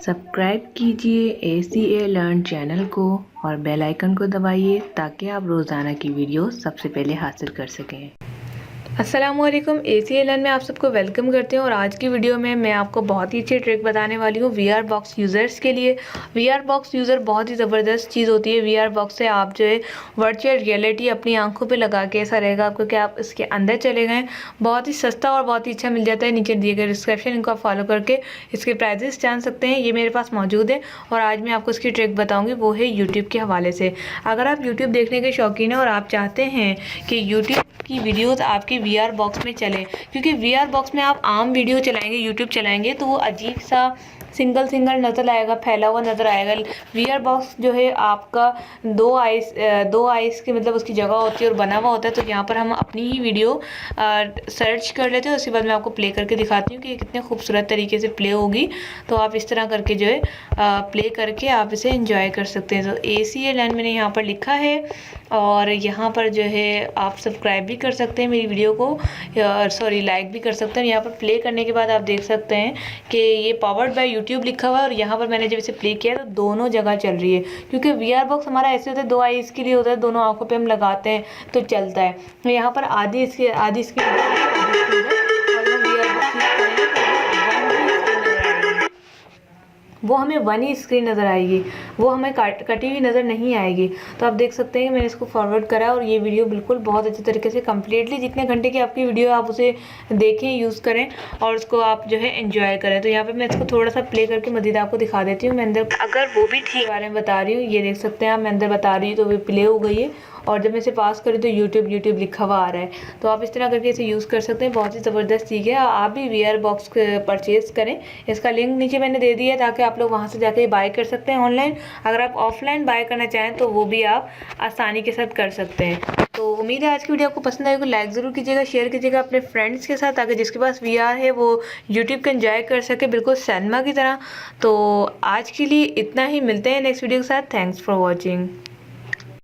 Subscribe कीजिए ACA learn channel को और बेल आइकन को दबाइए ताकि आप रोज़ाना की वीडियो सबसे पहले हासिल कर सकें। अस्सलामुअलैकुम, ACA लर्न में आप सबको वेलकम करते हैं। और आज की वीडियो में मैं आपको बहुत ही अच्छी ट्रिक बताने वाली हूँ VR बॉक्स यूज़र्स के लिए। VR बॉक्स यूज़र बहुत ही ज़बरदस्त चीज़ होती है। VR बॉक्स से आप जो है वर्चुअल रियलिटी अपनी आंखों पे लगा के ऐसा रहेगा आपको कि आप इसके अंदर चले गए। बहुत ही सस्ता और बहुत ही अच्छा मिल जाता है। नीचे दिए गए डिस्क्रिप्शन इनको आप फॉलो करके इसके प्राइजेस जान सकते हैं। ये मेरे पास मौजूद है और आज मैं आपको इसकी ट्रिक बताऊँगी, वो है यूट्यूब के हवाले से। अगर आप यूट्यूब देखने के शौकीन हैं और आप चाहते हैं कि यूट्यूब की वीडियोस आपके VR बॉक्स में चले, क्योंकि VR बॉक्स में आप आम वीडियो चलाएंगे, यूट्यूब चलाएंगे तो वो अजीब सा सिंगल नज़र आएगा, फैला हुआ नज़र आएगा। VR बॉक्स जो है आपका दो आइस की मतलब उसकी जगह होती है और बना हुआ होता है। तो यहाँ पर हम अपनी ही वीडियो सर्च कर लेते हैं, उसके बाद मैं आपको प्ले करके दिखाती हूँ कि कितने खूबसूरत तरीके से प्ले होगी। तो आप इस तरह करके जो है प्ले करके आप इसे एंजॉय कर सकते हैं। तो ACA लर्न मैंने यहाँ पर लिखा है और यहाँ पर जो है आप सब्सक्राइब भी कर सकते हैं मेरी वीडियो को, लाइक भी कर सकते हैं। यहाँ पर प्ले करने के बाद आप देख सकते हैं कि ये पावर्ड बाय यूट्यूब लिखा हुआ है और यहाँ पर मैंने जब इसे प्ले किया तो दोनों जगह चल रही है, क्योंकि VR बॉक्स हमारा ऐसे होता है, दो आईज के लिए होता है, दोनों आंखों पे हम लगाते हैं तो चलता है। तो यहाँ पर आधी स्क्रीन वो हमें वन ही स्क्रीन नज़र आएगी, वो हमें कटी हुई नज़र नहीं आएगी। तो आप देख सकते हैं कि मैंने इसको फॉरवर्ड करा और ये वीडियो बिल्कुल बहुत अच्छे तरीके से कम्प्लीटली जितने घंटे की आपकी वीडियो आप उसे देखें, यूज़ करें और उसको आप जो है एंजॉय करें। तो यहाँ पे मैं इसको थोड़ा सा प्ले करके मज़ीद आपको दिखा देती हूँ। मैं अंदर अगर वो भी ठीक बारे में बता रही हूँ, ये देख सकते हैं आप, मैं अंदर बता रही हूँ तो वो प्ले हो गई है और जब मैं इसे पास करी तो यूट्यूब लिखा हुआ आ रहा है। तो आप इस तरह करके इसे यूज़ कर सकते हैं। बहुत ही ज़बरदस्त चीज़ है। आप भी VR बॉक्स परचेज़ करें, इसका लिंक नीचे मैंने दे दिया है ताकि आप लोग वहाँ से जाके बाय कर सकते हैं ऑनलाइन। अगर आप ऑफलाइन बाय करना चाहें तो वो भी आप आसानी के साथ कर सकते हैं। तो उम्मीद है आज की वीडियो आपको पसंद आएगी। लाइक ज़रूर कीजिएगा, शेयर कीजिएगा अपने फ्रेंड्स के साथ ताकि जिसके पास VR है वो यूट्यूब का एंजॉय कर सके बिल्कुल सिनेमा की तरह। तो आज के लिए इतना ही, मिलते हैं नेक्स्ट वीडियो के साथ। Thanks for watching.